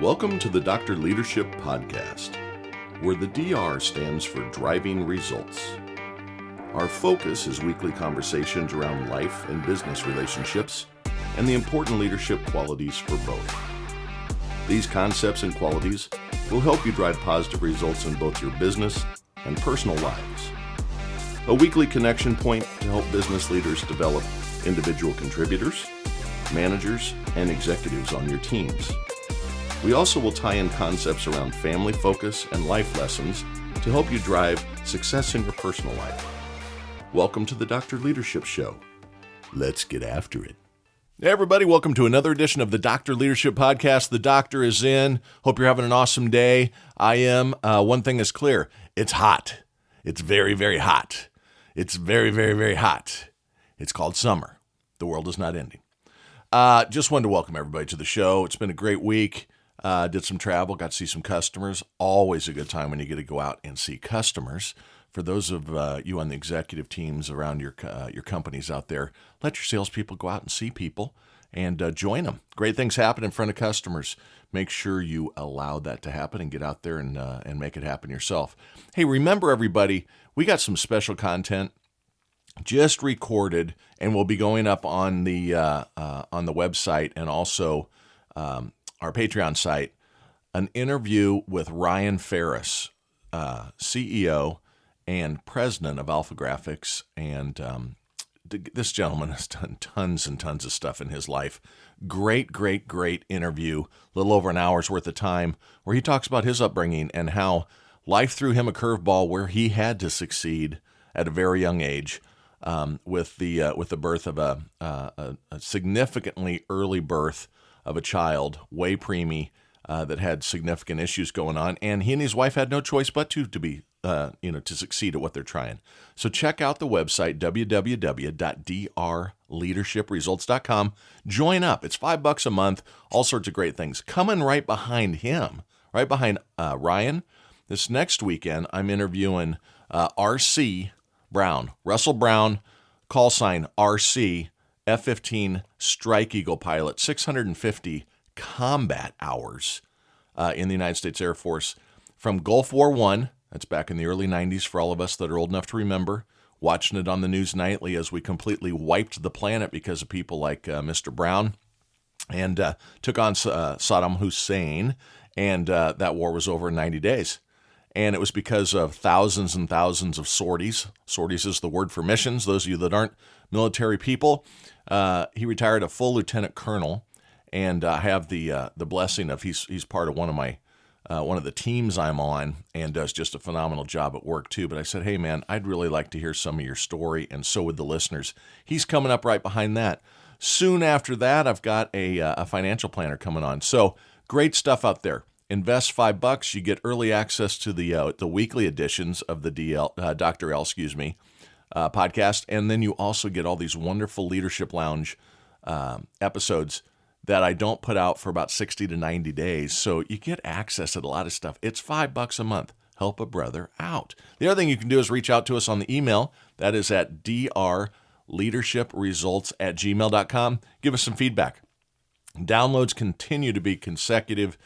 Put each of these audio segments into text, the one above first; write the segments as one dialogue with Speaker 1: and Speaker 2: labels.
Speaker 1: Welcome to the Dr. Leadership Podcast, where the DR stands for Driving Results. Our focus is weekly conversations around life and business relationships and the important leadership qualities for both. These concepts and qualities will help you drive positive results in both your business and personal lives. A weekly connection point to help business leaders develop individual contributors, managers, and executives on your teams. We also will tie in concepts around family focus and life lessons to help you drive success in your personal life. Welcome to the Dr. Leadership Show. Let's get after it. Hey everybody, welcome to another edition of the Dr. Leadership Podcast. The doctor is in. Hope you're having an awesome day. I am. One thing is clear. It's hot. It's very, very hot. It's very, very, very hot. It's called summer. The world is not ending. Just wanted to welcome everybody to the show. It's been a great week. Did some travel, got to see some customers. Always a good time when you get to go out and see customers. For those of you on the executive teams around your companies out there, let your salespeople go out and see people and join them. Great things happen in front of customers. Make sure you allow that to happen and get out there and make it happen yourself. Hey, remember everybody, we got some special content just recorded and will be going up on the website and also our Patreon site, an interview with Ryan Ferris, CEO and president of Alpha Graphics. And this gentleman has done tons and tons of stuff in his life. Great interview, a little over an hour's worth of time, where he talks about his upbringing and how life threw him a curveball where he had to succeed at a very young age with the birth of a significantly early birth of a child, way preemie, that had significant issues going on, and he and his wife had no choice but to succeed at what they're trying. So check out the website www.drleadershipresults.com. Join up. It's $5 a month. All sorts of great things coming right behind him, right behind Ryan. This next weekend, I'm interviewing RC Brown, Russell Brown, call sign RC. F-15 Strike Eagle pilot, 650 combat hours in the United States Air Force from Gulf War I. That's back in the early 90s for all of us that are old enough to remember, watching it on the news nightly as we completely wiped the planet because of people like Mr. Brown and took on Saddam Hussein, and that war was over in 90 days. And it was because of thousands and thousands of sorties. Sorties is the word for missions. Those of you that aren't military people, he retired a full lieutenant colonel, and I have the blessing of he's part of one of the teams I'm on, and does just a phenomenal job at work too. But I said, hey man, I'd really like to hear some of your story, and so would the listeners. He's coming up right behind that. Soon after that, I've got a financial planner coming on. So great stuff out there. Invest $5, you get early access to the weekly editions of the Dr. L, podcast, and then you also get all these wonderful Leadership Lounge episodes that I don't put out for about 60 to 90 days. So you get access to a lot of stuff. It's $5 a month. Help a brother out. The other thing you can do is reach out to us on the email. That is at drleadershipresults@gmail.com. Give us some feedback. Downloads continue to be consecutive.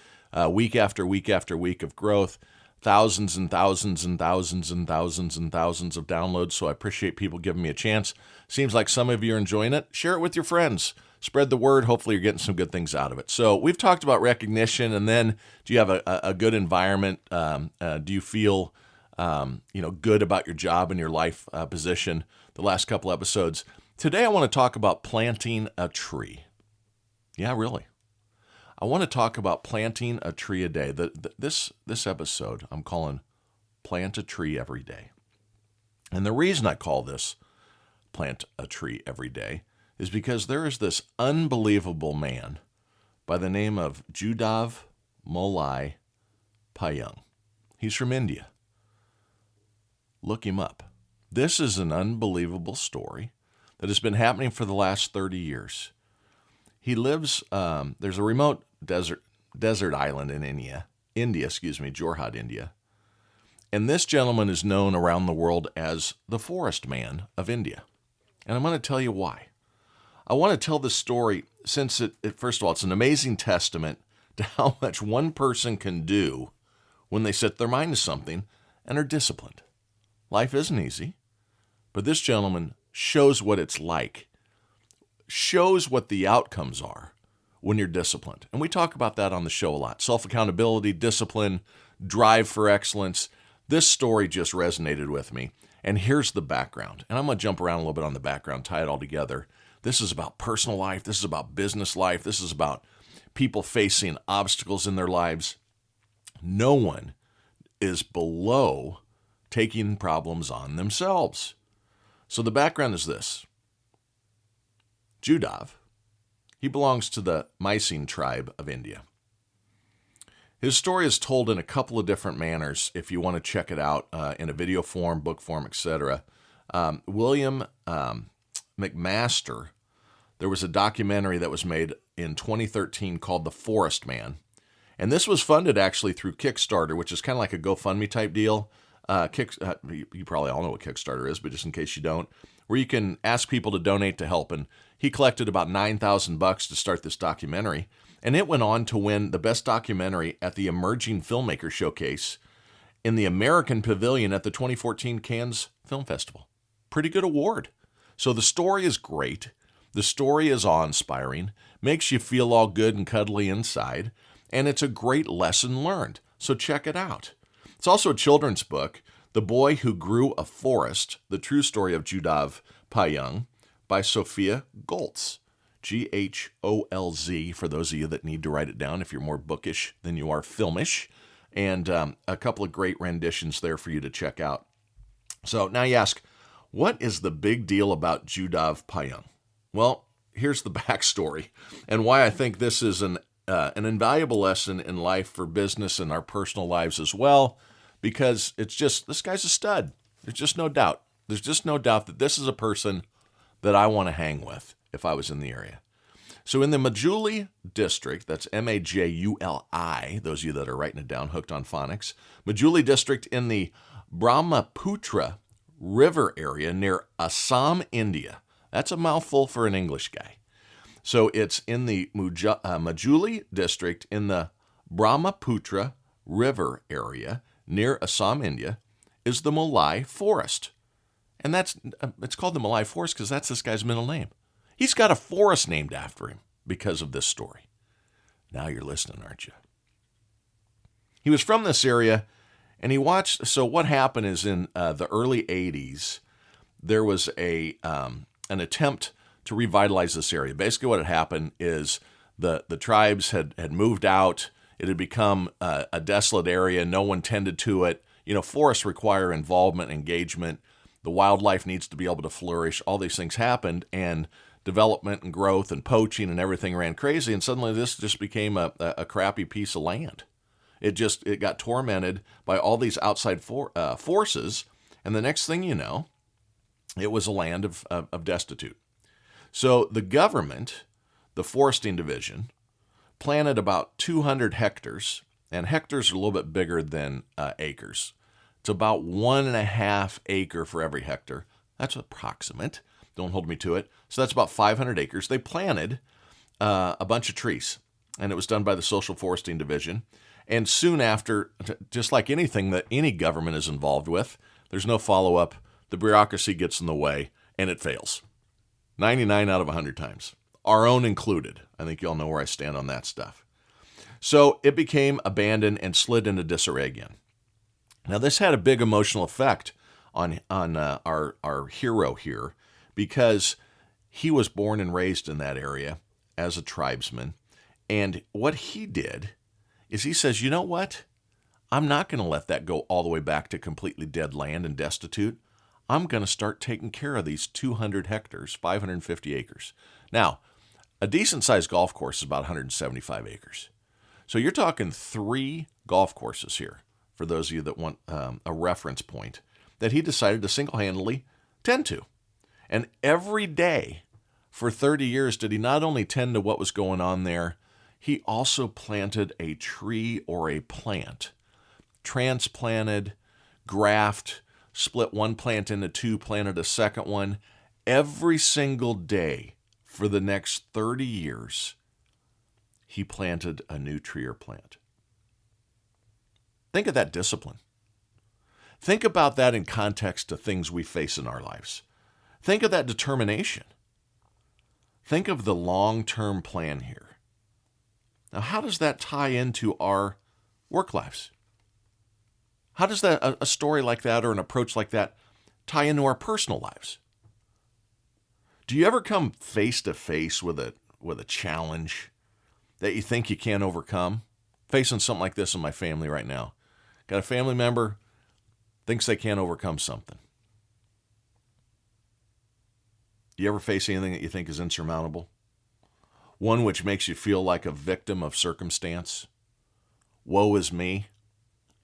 Speaker 1: Week after week after week of growth, thousands and thousands and thousands and thousands and thousands of downloads. So I appreciate people giving me a chance. Seems like some of you are enjoying it. Share it with your friends. Spread the word. Hopefully you're getting some good things out of it. So we've talked about recognition, and then do you have a good environment? Do you feel good about your job and your life position? The last couple episodes. Today I want to talk about planting a tree. Yeah, really. I want to talk about planting a tree a day. This episode I'm calling Plant a Tree Every Day. And the reason I call this Plant a Tree Every Day is because there is this unbelievable man by the name of Jadev Molai Payeng. He's from India. Look him up. This is an unbelievable story that has been happening for the last 30 years. He lives, there's a remote desert island in India, Jorhat, India. And this gentleman is known around the world as the Forest Man of India. And I'm going to tell you why. I want to tell this story since first of all, it's an amazing testament to how much one person can do when they set their mind to something and are disciplined. Life isn't easy, but this gentleman shows what it's like, shows what the outcomes are when you're disciplined. And we talk about that on the show a lot. Self-accountability, discipline, drive for excellence. This story just resonated with me. And here's the background. And I'm going to jump around a little bit on the background, tie it all together. This is about personal life. This is about business life. This is about people facing obstacles in their lives. No one is below taking problems on themselves. So the background is this. Jadev, he belongs to the Mycenaean tribe of India. His story is told in a couple of different manners if you want to check it out in a video form, book form, etc. William McMaster, there was a documentary that was made in 2013 called The Forest Man. And this was funded actually through Kickstarter, which is kind of like a GoFundMe type deal. You probably all know what Kickstarter is, but just in case you don't, where you can ask people to donate to help. And he collected about $9,000 to start this documentary. And it went on to win the best documentary at the Emerging Filmmaker Showcase in the American Pavilion at the 2014 Cannes Film Festival. Pretty good award. So the story is great. The story is awe-inspiring, makes you feel all good and cuddly inside, and it's a great lesson learned. So check it out. It's also a children's book, The Boy Who Grew a Forest, The True Story of Jadev Payeng, by Sophia Goltz. Gholz, for those of you that need to write it down if you're more bookish than you are filmish. And a couple of great renditions there for you to check out. So now you ask, what is the big deal about Jadev Payeng? Well, here's the backstory and why I think this is an invaluable lesson in life for business and our personal lives as well, because it's just, this guy's a stud. There's just no doubt. There's just no doubt that this is a person that I want to hang with if I was in the area. So in the Majuli district, that's Majuli, those of you that are writing it down, hooked on phonics, Majuli district in the Brahmaputra River area near Assam, India. That's a mouthful for an English guy. So it's in the Majuli district in the Brahmaputra River area near Assam, India, is the Molai Forest. And it's called the Molai Forest because that's this guy's middle name. He's got a forest named after him because of this story. Now you're listening, aren't you? He was from this area, and he watched. So what happened is in the early 80s, there was an attempt to revitalize this area. Basically what had happened is the tribes had moved out. It had become a desolate area. No one tended to it. You know, forests require involvement, engagement. The wildlife needs to be able to flourish. All these things happened, and development and growth and poaching and everything ran crazy, and suddenly this just became a crappy piece of land. It got tormented by all these outside forces, and the next thing you know, it was a land of destitute. So the government, the foresting division, planted about 200 hectares, and hectares are a little bit bigger than acres. It's about 1.5 acre for every hectare. That's approximate. Don't hold me to it. So that's about 500 acres. They planted a bunch of trees, and it was done by the Social Foresting Division. And soon after, just like anything that any government is involved with, there's no follow-up. The bureaucracy gets in the way, and it fails. 99 out of 100 times. Our own included. I think you all know where I stand on that stuff. So it became abandoned and slid into disarray again. Now, this had a big emotional effect on our hero here, because he was born and raised in that area as a tribesman. And what he did is he says, you know what? I'm not going to let that go all the way back to completely dead land and destitute. I'm going to start taking care of these 200 hectares, 550 acres. Now, a decent-sized golf course is about 175 acres. So you're talking 3 golf courses here, for those of you that want a reference point, that he decided to single-handedly tend to. And every day for 30 years did he not only tend to what was going on there, he also planted a tree or a plant. Transplanted, graft, split one plant into 2, planted a second one. Every single day for the next 30 years, he planted a new tree or plant. Think of that discipline. Think about that in context to things we face in our lives. Think of that determination. Think of the long-term plan here. Now, how does that tie into our work lives? How does that a story like that or an approach like that tie into our personal lives? Do you ever come face to face with a challenge that you think you can't overcome? Facing something like this in my family right now. Got a family member thinks they can't overcome something. Do you ever face anything that you think is insurmountable? One which makes you feel like a victim of circumstance? Woe is me.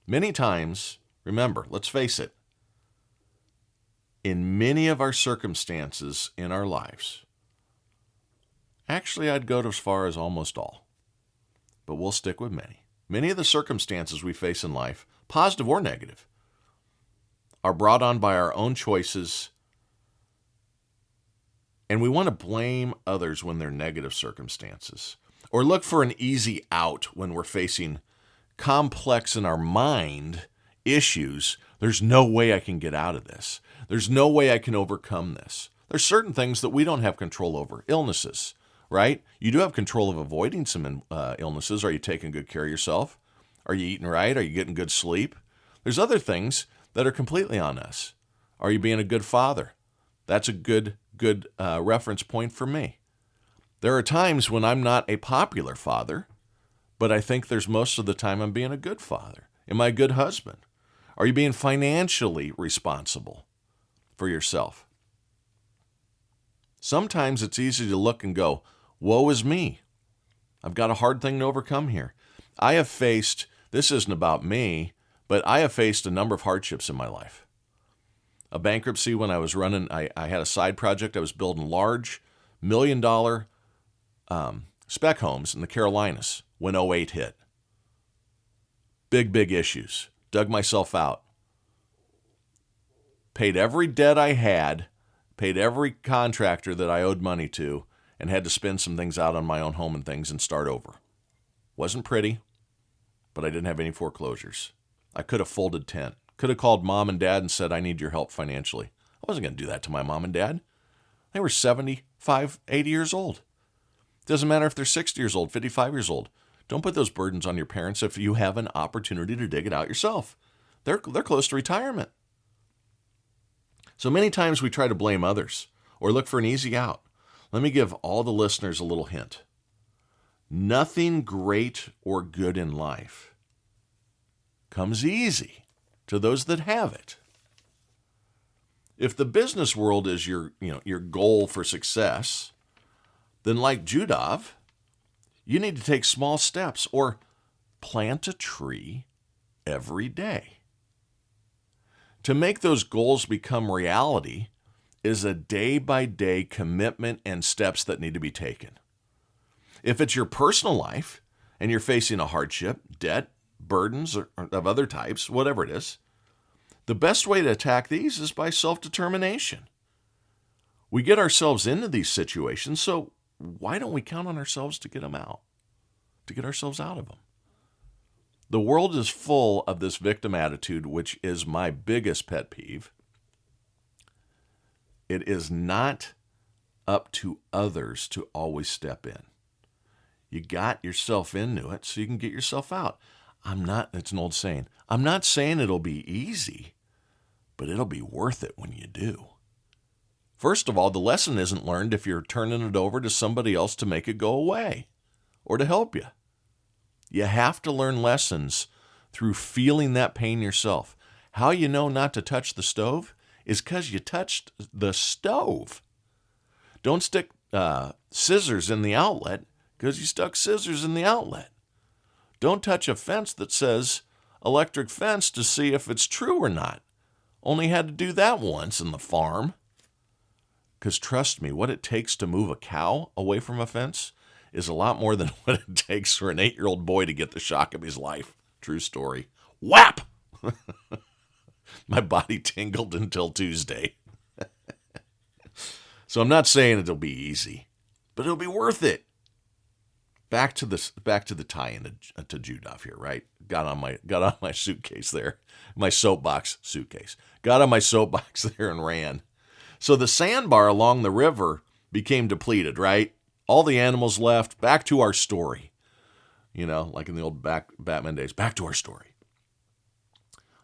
Speaker 1: Many times, remember, let's face it, in many of our circumstances in our lives, actually I'd go as far as almost all, but we'll stick with many. Many of the circumstances we face in life, positive or negative, are brought on by our own choices, and we want to blame others when they're negative circumstances, or look for an easy out when we're facing complex in our mind issues. There's no way I can get out of this. There's no way I can overcome this. There's certain things that we don't have control over. Illnesses, right? You do have control of avoiding some illnesses. Are you taking good care of yourself? Are you eating right? Are you getting good sleep? There's other things that are completely on us. Are you being a good father? That's a good reference point for me. There are times when I'm not a popular father, but I think there's most of the time I'm being a good father. Am I a good husband? Are you being financially responsible for yourself? Sometimes it's easy to look and go, woe is me. I've got a hard thing to overcome here. I have faced, this isn't about me, but I have faced a number of hardships in my life. A bankruptcy when I was running, I had a side project. I was building large $1 million spec homes in the Carolinas when '08 hit. Big issues. Dug myself out. Paid every debt I had, paid every contractor that I owed money to, and had to spend some things out on my own home and things and start over. Wasn't pretty, but I didn't have any foreclosures. I could have folded tent. Could have called mom and dad and said, I need your help financially. I wasn't going to do that to my mom and dad. They were 75, 80 years old. Doesn't matter if they're 60 years old, 55 years old. Don't put those burdens on your parents if you have an opportunity to dig it out yourself. They're close to retirement. So many times we try to blame others or look for an easy out. Let me give all the listeners a little hint. Nothing great or good in life comes easy to those that have it. If the business world is your goal for success, then like Jadev, you need to take small steps or plant a tree every day. To make those goals become reality is a day-by-day commitment and steps that need to be taken. If it's your personal life and you're facing a hardship, debt, burdens or of other types, whatever it is, the best way to attack these is by self-determination. We get ourselves into these situations, so why don't we count on ourselves to get them out, to get ourselves out of them? The world is full of this victim attitude, which is my biggest pet peeve. It is not up to others to always step in. You got yourself into it so you can get yourself out. It's an old saying, I'm not saying it'll be easy, but it'll be worth it when you do. First of all, the lesson isn't learned if you're turning it over to somebody else to make it go away or to help you. You have to learn lessons through feeling that pain yourself. How you know not to touch the stove is because you touched the stove. Don't stick scissors in the outlet because you stuck scissors in the outlet. Don't touch a fence that says electric fence to see if it's true or not. Only had to do that once in the farm. Because trust me, what it takes to move a cow away from a fence is a lot more than what it takes for an 8-year-old boy to get the shock of his life. True story. Whap! My body tingled until Tuesday. So I'm not saying it'll be easy, but it'll be worth it. back to the tie-in to Jadev here, right? Got on my suitcase there, my soapbox suitcase. Got on my soapbox there and ran. So the sandbar along the river became depleted, right? All the animals left. Back to our story. Like in the old Batman days. Back to our story.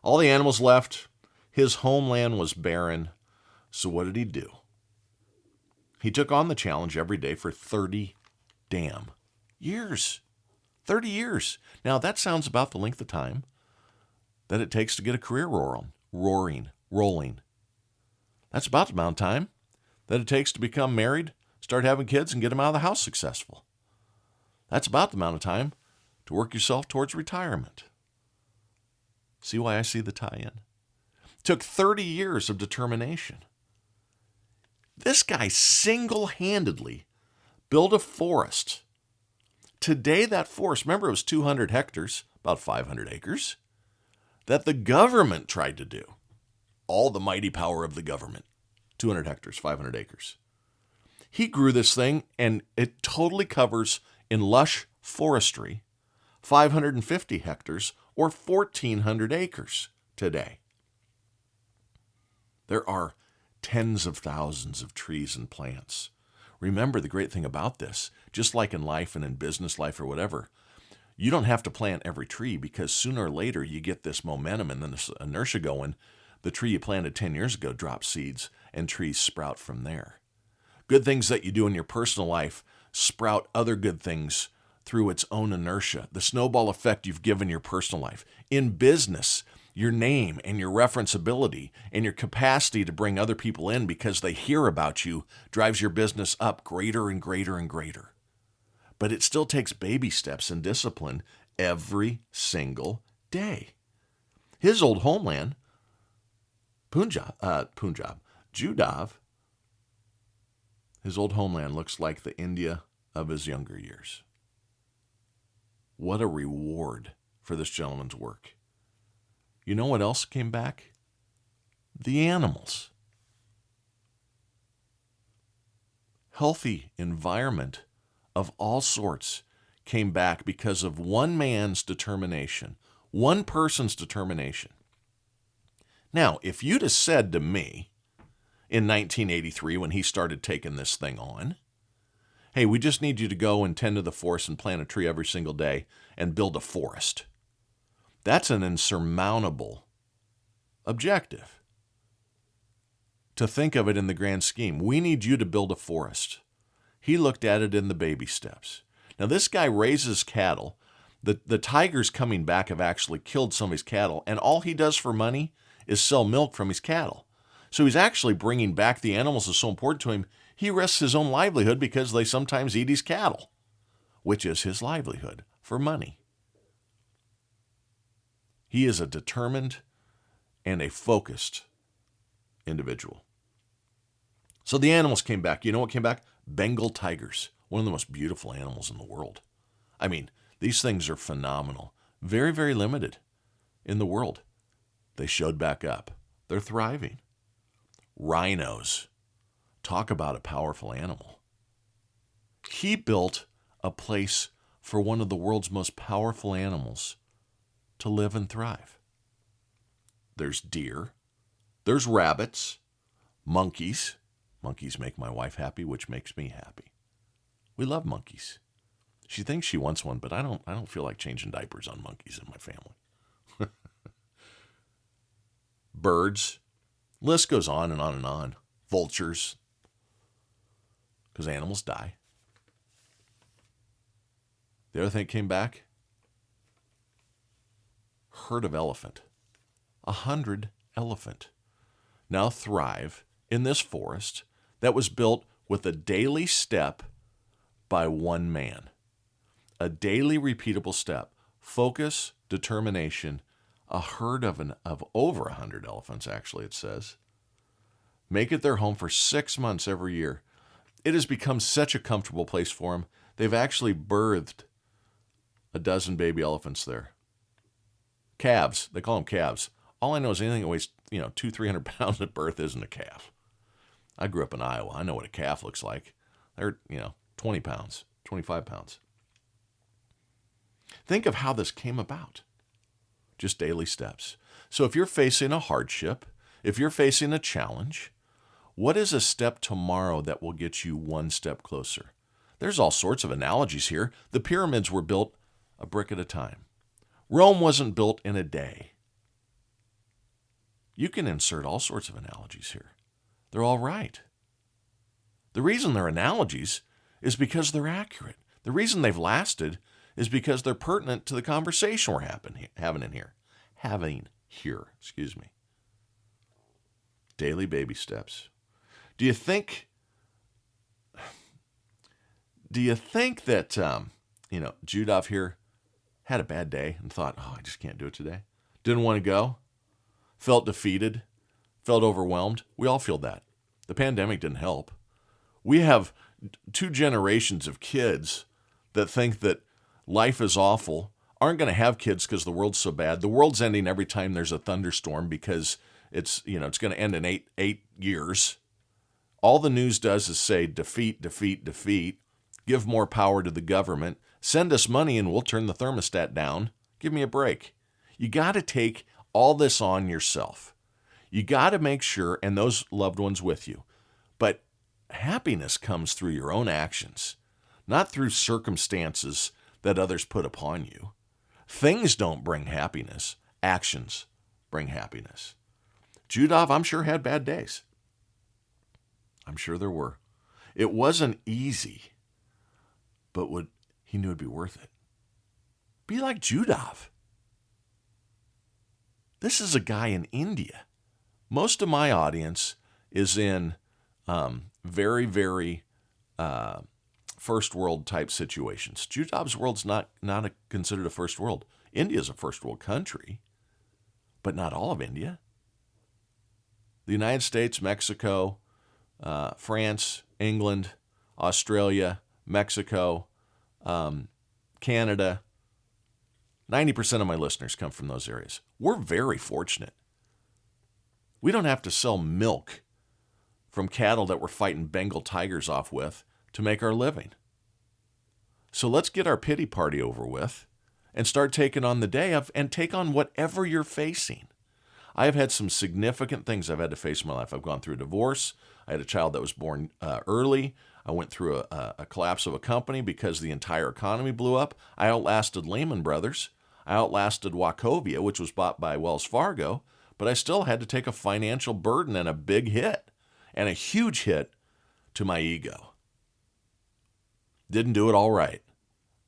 Speaker 1: All the animals left. His homeland was barren. So what did he do? He took on the challenge every day for 30 damn years. 30 years. Now, that sounds about the length of time that it takes to get a career rolling. That's about the amount of time that it takes to become married, start having kids, and get them out of the house successful. That's about the amount of time to work yourself towards retirement. See why I see the tie-in? It took 30 years of determination. This guy single-handedly built a forest. Today, that forest, remember it was 200 hectares, about 500 acres, that the government tried to do. All the mighty power of the government. 200 hectares, 500 acres. He grew this thing, and it totally covers, in lush forestry, 550 hectares or 1,400 acres today. There are tens of thousands of trees and plants. Remember the great thing about this, just like in life and in business life or whatever, you don't have to plant every tree because sooner or later you get this momentum and then this inertia going. The tree you planted 10 years ago drops seeds and trees sprout from there. Good things that you do in your personal life sprout other good things through its own inertia. The snowball effect you've given your personal life. In business, your name and your referenceability and your capacity to bring other people in because they hear about you drives your business up greater and greater and greater. But it still takes baby steps and discipline every single day. His old homeland, Jadev, his old homeland looks like the India of his younger years. What a reward for this gentleman's work. You know what else came back? The animals. Healthy environment of all sorts came back because of one man's determination, one person's determination. Now, if you'd have said to me in 1983 when he started taking this thing on, hey, we just need you to go and tend to the forest and plant a tree every single day and build a forest. That's an insurmountable objective. To think of it in the grand scheme, we need you to build a forest. He looked at it in the baby steps. Now, this guy raises cattle. The tigers coming back have actually killed some of his cattle, and all he does for money is sell milk from his cattle. So he's actually bringing back the animals that's so important to him. He risks his own livelihood because they sometimes eat his cattle, which is his livelihood for money. He is a determined and a focused individual. So the animals came back. You know what came back? Bengal tigers, one of the most beautiful animals in the world. I mean, these things are phenomenal. Very, very limited in the world. They showed back up. They're thriving. Rhinos. Talk about a powerful animal. He built a place for one of the world's most powerful animals to live and thrive. There's deer. There's rabbits. Monkeys. Monkeys make my wife happy, which makes me happy. We love monkeys. She thinks she wants one, but I don't feel like changing diapers on monkeys in my family. Birds. List goes on and on and on. Vultures. Because animals die. The other thing that came back, herd of elephant. 100 elephant now thrive in this forest that was built with a daily step by one man. A daily repeatable step. Focus, determination, a herd of over 100 elephants, actually, it says. Make it their home for 6 months every year. It has become such a comfortable place for them. They've actually birthed a dozen baby elephants there. Calves. They call them calves. All I know is anything that weighs, 200-300 pounds at birth isn't a calf. I grew up in Iowa. I know what a calf looks like. They're, 20 pounds, 25 pounds. Think of how this came about. Just daily steps. So if you're facing a hardship, if you're facing a challenge, what is a step tomorrow that will get you one step closer? There's all sorts of analogies here. The pyramids were built a brick at a time. Rome wasn't built in a day. You can insert all sorts of analogies here. They're all right. The reason they're analogies is because they're accurate. The reason they've lasted is because they're pertinent to the conversation we're having here. Daily baby steps. Do you think that, Jadev here had a bad day and thought, I just can't do it today? Didn't want to go? Felt defeated? Felt overwhelmed? We all feel that. The pandemic didn't help. We have 2 generations of kids that think that life is awful, aren't going to have kids because the world's so bad. The world's ending every time there's a thunderstorm because it's going to end in eight years. All the news does is say defeat, defeat, defeat. Give more power to the government. Send us money and we'll turn the thermostat down. Give me a break. You got to take all this on yourself. You got to make sure, and those loved ones with you. But happiness comes through your own actions, not through circumstances that others put upon you. Things don't bring happiness. Actions bring happiness. Jadev, I'm sure, had bad days. I'm sure there were. It wasn't easy, but he knew it'd be worth it. Be like Jadev. This is a guy in India. Most of my audience is in very, very first world type situations. Jadev's world's not considered a first world. India's a first world country, but not all of India. The United States, Mexico, France, England, Australia, Mexico, Canada. 90% of my listeners come from those areas. We're very fortunate. We don't have to sell milk from cattle that we're fighting Bengal tigers off with to make our living. So let's get our pity party over with and start taking on the day and take on whatever you're facing. I have had some significant things I've had to face in my life. I've gone through a divorce. I had a child that was born early. I went through a collapse of a company because the entire economy blew up. I outlasted Lehman Brothers. I outlasted Wachovia, which was bought by Wells Fargo, but I still had to take a financial burden and a big hit, and a huge hit to my ego. Didn't do it all right,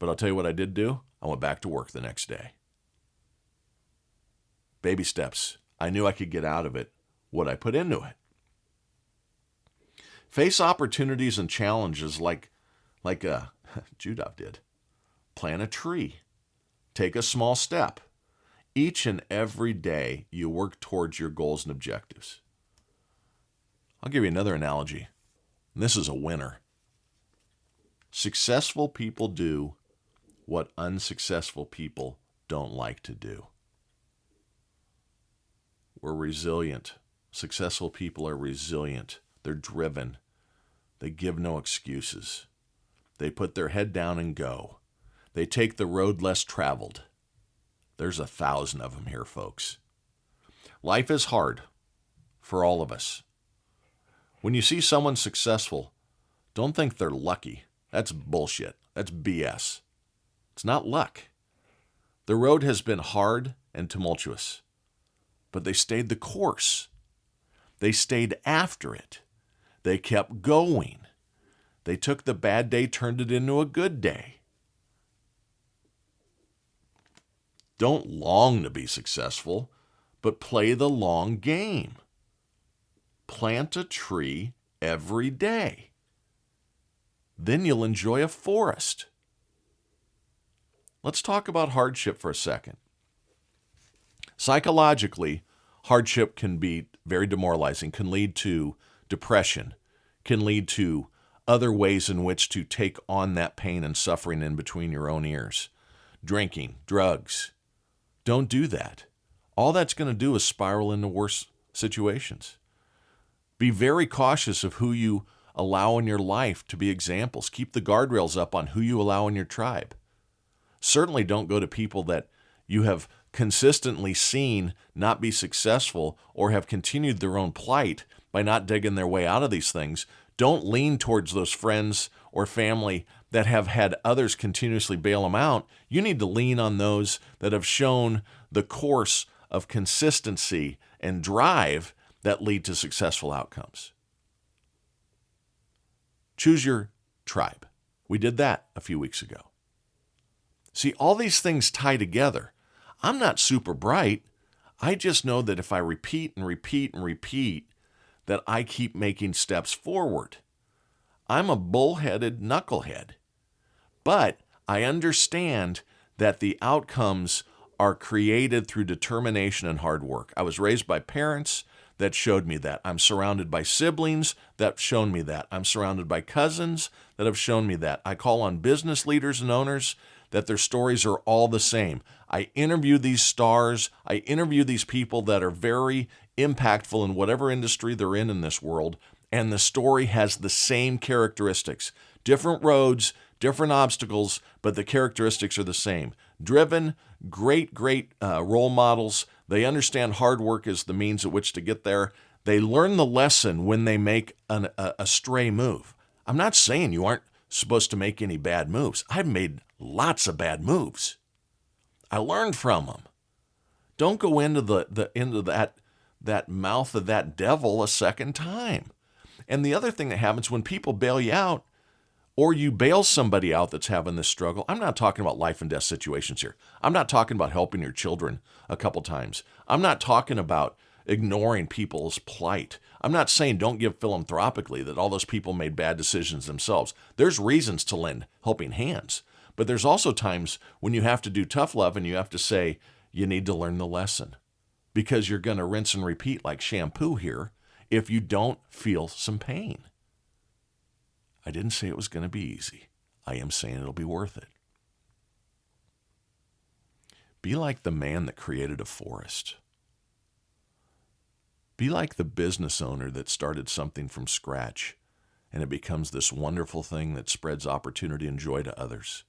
Speaker 1: but I'll tell you what I did do. I went back to work the next day. Baby steps. I knew I could get out of it what I put into it. Face opportunities and challenges like Jadev did. Plant a tree. Take a small step. Each and every day you work towards your goals and objectives. I'll give you another analogy. And this is a winner. Successful people do what unsuccessful people don't like to do. We're resilient. Successful people are resilient. They're driven. They give no excuses. They put their head down and go. They take the road less traveled. There's 1,000 of them here, folks. Life is hard for all of us. When you see someone successful, don't think they're lucky. That's bullshit. That's BS. It's not luck. The road has been hard and tumultuous, but they stayed the course. They stayed after it. They kept going. They took the bad day, turned it into a good day. Don't long to be successful, but play the long game. Plant a tree every day. Then you'll enjoy a forest. Let's talk about hardship for a second. Psychologically, hardship can be very demoralizing, can lead to depression, can lead to other ways in which to take on that pain and suffering in between your own ears. Drinking, drugs. Don't do that. All that's going to do is spiral into worse situations. Be very cautious of who you allow in your life to be examples. Keep the guardrails up on who you allow in your tribe. Certainly don't go to people that you have consistently seen not be successful or have continued their own plight by not digging their way out of these things. Don't lean towards those friends or family that have had others continuously bail them out. You need to lean on those that have shown the course of consistency and drive that lead to successful outcomes. Choose your tribe. We did that a few weeks ago. See, all these things tie together. I'm not super bright. I just know that if I repeat and repeat and repeat, that I keep making steps forward. I'm a bullheaded knucklehead. But I understand that the outcomes are created through determination and hard work. I was raised by parents that showed me that. I'm surrounded by siblings that have shown me that. I'm surrounded by cousins that have shown me that. I call on business leaders and owners that their stories are all the same. I interview these stars. I interview these people that are very impactful in whatever industry they're in this world, and the story has the same characteristics. Different roads, different obstacles, but the characteristics are the same. Driven, great role models. They understand hard work is the means at which to get there. They learn the lesson when they make a stray move. I'm not saying you aren't supposed to make any bad moves. I've made lots of bad moves. I learned from them. Don't go into that mouth of that devil a second time. And the other thing that happens when people bail you out, or you bail somebody out that's having this struggle, I'm not talking about life and death situations here. I'm not talking about helping your children a couple times. I'm not talking about ignoring people's plight. I'm not saying don't give philanthropically, that all those people made bad decisions themselves. There's reasons to lend helping hands. But there's also times when you have to do tough love and you have to say, you need to learn the lesson. Because you're going to rinse and repeat like shampoo here if you don't feel some pain. I didn't say it was going to be easy. I am saying it'll be worth it. Be like the man that created a forest. Be like the business owner that started something from scratch and it becomes this wonderful thing that spreads opportunity and joy to others.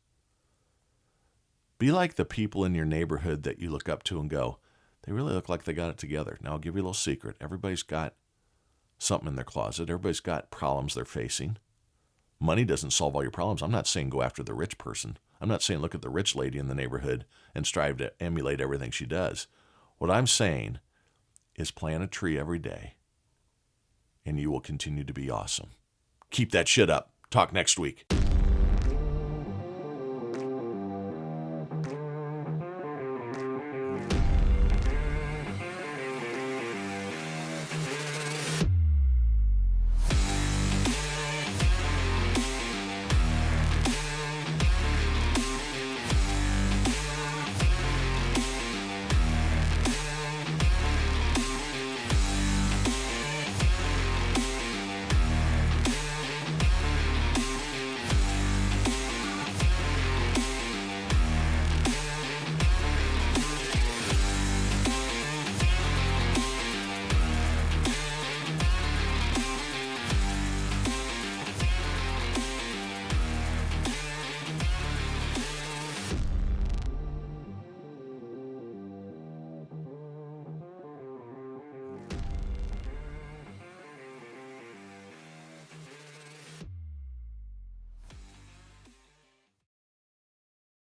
Speaker 1: Be like the people in your neighborhood that you look up to and go, they really look like they got it together. Now I'll give you a little secret. Everybody's got something in their closet. Everybody's got problems they're facing. Money doesn't solve all your problems. I'm not saying go after the rich person. I'm not saying look at the rich lady in the neighborhood and strive to emulate everything she does. What I'm saying is plant a tree every day and you will continue to be awesome. Keep that shit up. Talk next week.